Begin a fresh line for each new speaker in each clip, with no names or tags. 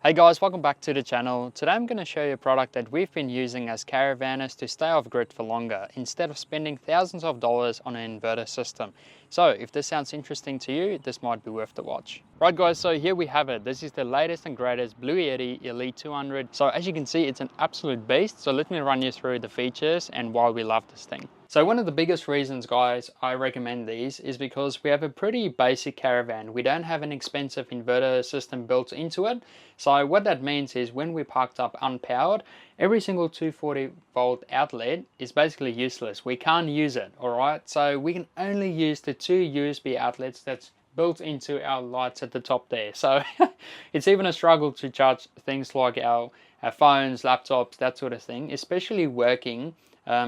Hey guys, welcome back to the channel. Today I'm going to show you a product that we've been using as caravanners to stay off grid for longer instead of spending thousands of dollars on an inverter system. So if this sounds interesting to you, this might be worth the watch. Right guys, so here we have it. This is the latest and greatest BLUETTI Elite 200. So as you can see, it's an absolute beast. So let me run you through the features and why we love this thing. So one of the biggest reasons, guys, I recommend these is because we have a pretty basic caravan. We don't have an expensive inverter system built into it. So what that means is when we're parked up unpowered, every single 240 volt outlet is basically useless. We can't use it, all right? So we can only use the two USB outlets that's built into our lights at the top there. So it's even a struggle to charge things like our phones, laptops, that sort of thing, especially working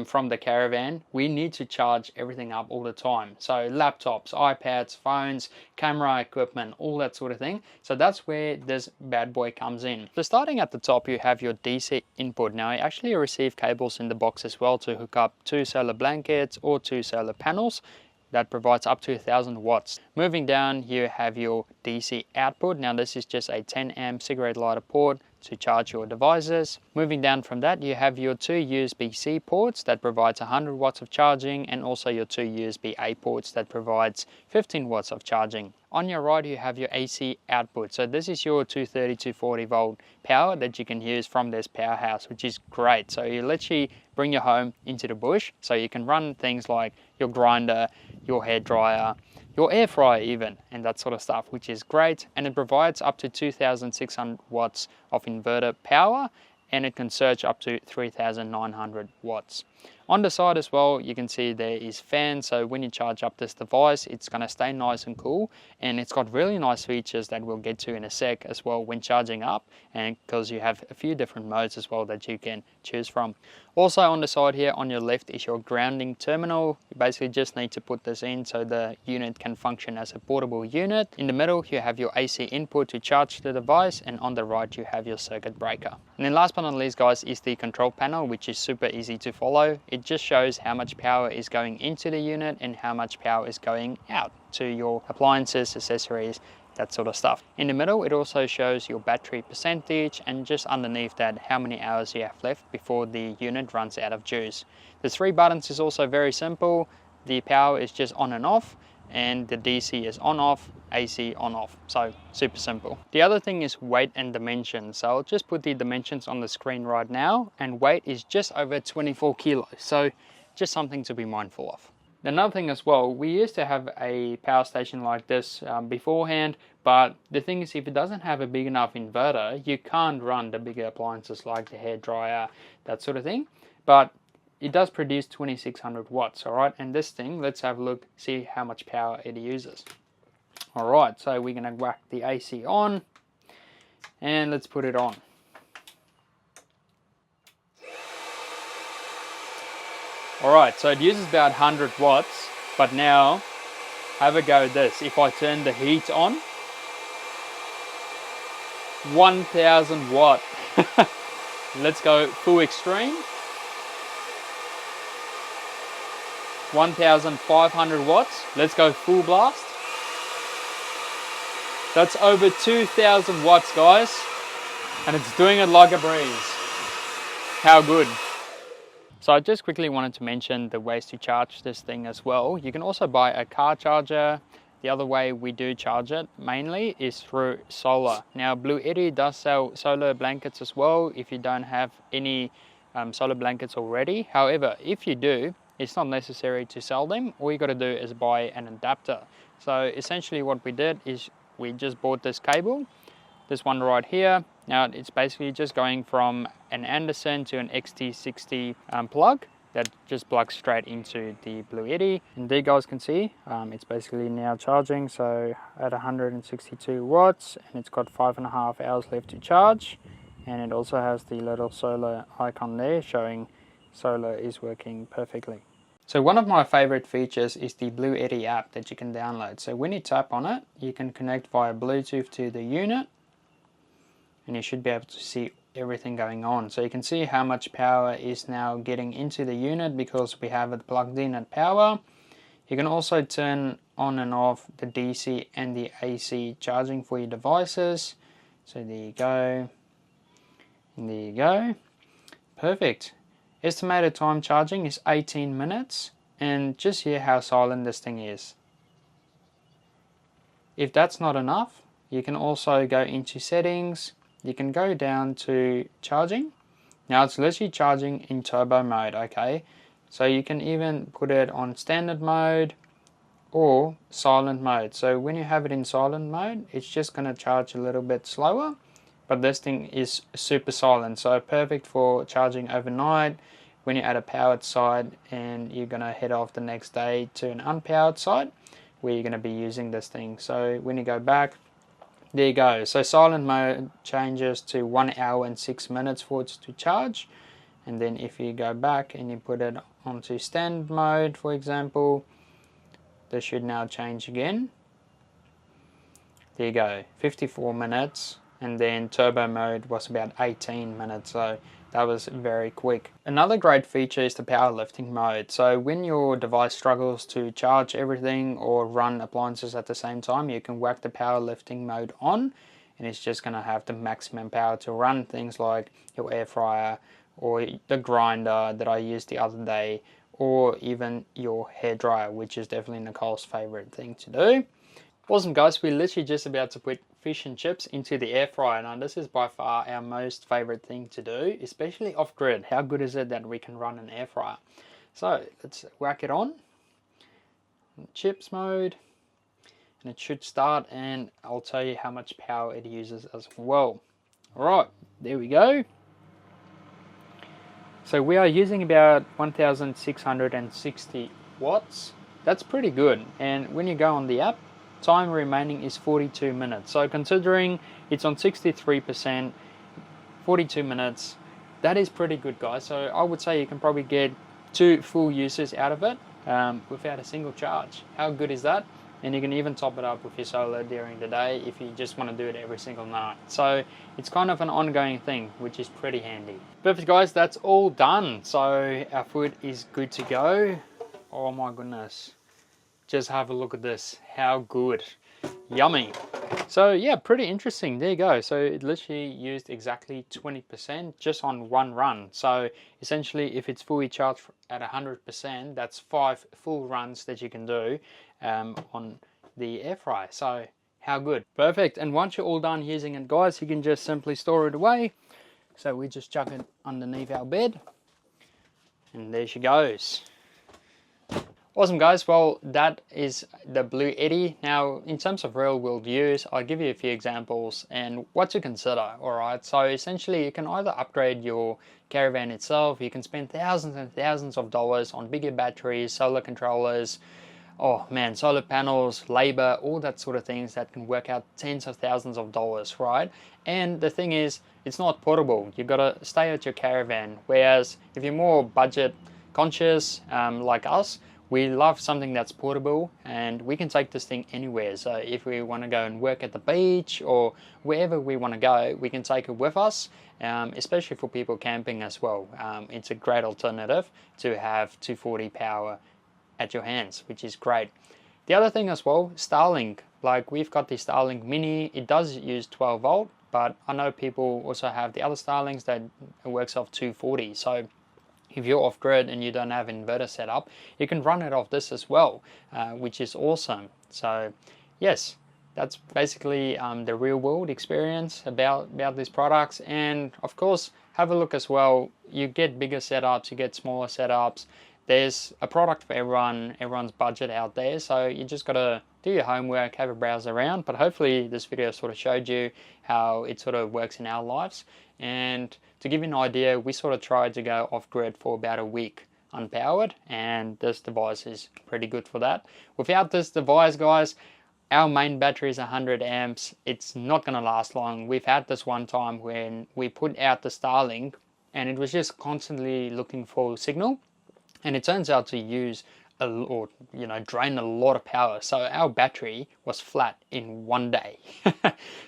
from the caravan. We need to charge everything up all the time. So laptops, iPads, phones, camera equipment, all that sort of thing. So that's where this bad boy comes in. So starting at the top, you have your DC input. Now you actually receive cables in the box as well to hook up 2 solar blankets or 2 solar panels. That provides up to 1000 watts. Moving down, you have your DC output. Now this is just a 10 amp cigarette lighter port to charge your devices. Moving down from that, you have your 2 USB-C ports that provides 100 watts of charging, and also your 2 USB-A ports that provides 15 watts of charging. On your right, you have your AC output. So this is your 230 to 40 volt power that you can use from this powerhouse, which is great. So you literally bring your home into the bush, so you can run things like your grinder, your hair dryer, your air fryer even, and that sort of stuff, which is great. And it provides up to 2600 watts of inverter power, and it can surge up to 3900 watts. On the side as well, you can see there is fans, so when you charge up this device, it's going to stay nice and cool, and it's got really nice features that we'll get to in a sec as well when charging up, and because you have a few different modes as well that you can choose from. Also on the side here on your left is your grounding terminal. You basically just need to put this in so the unit can function as a portable unit. In the middle you have your AC input to charge the device, and on the right you have your circuit breaker. And then last but not least, guys, is the control panel, which is super easy to follow. It just shows how much power is going into the unit and how much power is going out to your appliances, accessories, that sort of stuff. In the middle, it also shows your battery percentage, and just underneath that, how many hours you have left before the unit runs out of juice. The 3 buttons is also very simple. The power is just on and off, and the DC is on off, AC on off. So super simple. The other thing is weight and dimensions. So I'll just put the dimensions on the screen right now, and weight is just over 24 kilos. So just something to be mindful of. Another thing as well, we used to have a power station like this beforehand, but the thing is, if it doesn't have a big enough inverter, you can't run the bigger appliances like the hair dryer, that sort of thing. But it does produce 2600 watts, all right? And this thing, let's have a look, see how much power it uses. All right, so we're gonna whack the AC on, and let's put it on. Alright, so it uses about 100 watts, but now have a go at this. If I turn the heat on, 1000 watt. Let's go full extreme. 1500 watts. Let's go full blast. That's over 2000 watts, guys, and it's doing it like a breeze. How good. So I just quickly wanted to mention the ways to charge this thing as well. You can also buy a car charger. The other way we do charge it mainly is through solar. Now BLUETTI does sell solar blankets as well if you don't have any solar blankets already. However, if you do, it's not necessary to sell them. All you got to do is buy an adapter. So essentially what we did is we just bought this cable, this one right here. Now it's basically just going from an Anderson to an XT60 plug that just plugs straight into the BLUETTI. And there you guys can see it's basically now charging, so at 162 watts, and it's got 5.5 hours left to charge. And it also has the little solar icon there showing solar is working perfectly. So one of my favorite features is the BLUETTI app that you can download. So when you tap on it, you can connect via Bluetooth to the unit, and you should be able to see everything going on. So you can see how much power is now getting into the unit because we have it plugged in at power. You can also turn on and off the DC and the AC charging for your devices. So there you go. And there you go. Perfect. Estimated time charging is 18 minutes. And just hear how silent this thing is. If that's not enough, you can also go into settings. You can go down to charging. Now it's literally charging in turbo mode, okay? So you can even put it on standard mode or silent mode. So when you have it in silent mode, it's just going to charge a little bit slower. But this thing is super silent, so perfect for charging overnight when you're at a powered site and you're going to head off the next day to an unpowered site where you're going to be using this thing. So when you go back, there you go. So silent mode changes to 1 hour and 6 minutes for it to charge. And then if you go back and you put it onto standard mode, for example, this should now change again. There you go, 54 minutes. And then turbo mode was about 18 minutes, so that was very quick. Another great feature is the powerlifting mode. So when your device struggles to charge everything or run appliances at the same time, you can whack the powerlifting mode on, and it's just going to have the maximum power to run things like your air fryer or the grinder that I used the other day, or even your hairdryer, which is definitely Nicole's favorite thing to do. Awesome guys, we're literally just about to put fish and chips into the air fryer. Now this is by far our most favorite thing to do, especially off grid. How good is it that we can run an air fryer? So let's whack it on, chips mode, and it should start, and I'll tell you how much power it uses as well. Alright, there we go. So we are using about 1660 watts. That's pretty good. And when you go on the app, time remaining is 42 minutes. So considering it's on 63%, 42 minutes, that is pretty good, guys. So I would say you can probably get 2 full uses out of it without a single charge. How good is that? And you can even top it up with your solar during the day if you just want to do it every single night. So it's kind of an ongoing thing, which is pretty handy. Perfect guys, that's all done. So our food is good to go. Oh my goodness. Just have a look at this, how good, yummy. So yeah, pretty interesting, there you go. So it literally used exactly 20% just on one run. So essentially if it's fully charged at 100%, that's 5 full runs that you can do on the air fryer. So how good, perfect. And once you're all done using it guys, you can just simply store it away. So we just chuck it underneath our bed and there she goes. Awesome guys, well that is the BLUETTI. Now in terms of real world use, I'll give you a few examples and what to consider. Alright, so essentially you can either upgrade your caravan itself, you can spend thousands and thousands of dollars on bigger batteries, solar controllers, oh man, solar panels, labor, all that sort of things that can work out tens of thousands of dollars, right? And the thing is, it's not portable. You've got to stay at your caravan. Whereas if you're more budget conscious like us, we love something that's portable and we can take this thing anywhere. So if we want to go and work at the beach or wherever we want to go, we can take it with us, especially for people camping as well. It's a great alternative to have 240 power at your hands, which is great. The other thing as well, Starlink. Like we've got the Starlink Mini, it does use 12 volt, but I know people also have the other Starlinks that works off 240. So if you're off grid and you don't have an inverter set up, you can run it off this as well, which is awesome. So yes, that's basically the real world experience about these products. And of course, have a look as well. You get bigger setups, you get smaller setups. There's a product for everyone's budget out there. So you just got to do your homework, have a browse around. But hopefully this video sort of showed you how it sort of works in our lives. And to give you an idea, we sort of tried to go off grid for about a week unpowered, and this device is pretty good for that. Without this device, guys, our main battery is 100 amps. It's not going to last long. We've had this one time when we put out the Starlink and it was just constantly looking for signal, and it turns out to use drain a lot of power. So our battery was flat in one day.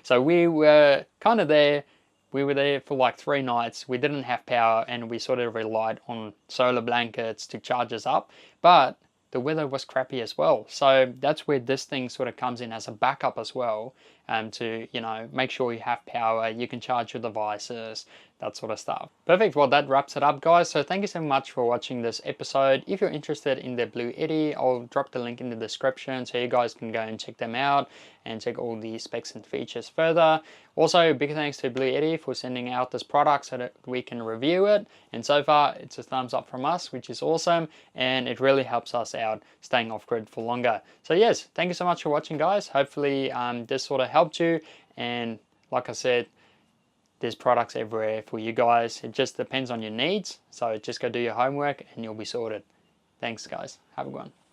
So we were kind of there. We were there for like 3 nights. We didn't have power and we sort of relied on solar blankets to charge us up. But the weather was crappy as well. So that's where this thing sort of comes in as a backup as well. to, you know, make sure you have power, you can charge your devices, that sort of stuff. Perfect. Well, that wraps it up, guys. So thank you so much for watching this episode. If you're interested in the BLUETTI, I'll drop the link in the description so you guys can go and check them out and check all the specs and features further. Also, big thanks to BLUETTI for sending out this product so that we can review it. And so far, it's a thumbs up from us, which is awesome. And it really helps us out staying off grid for longer. So yes, thank you so much for watching, guys. Hopefully this sort of helped you. And like I said, there's products everywhere for you guys. It just depends on your needs. So just go do your homework and you'll be sorted. Thanks, guys. Have a good one.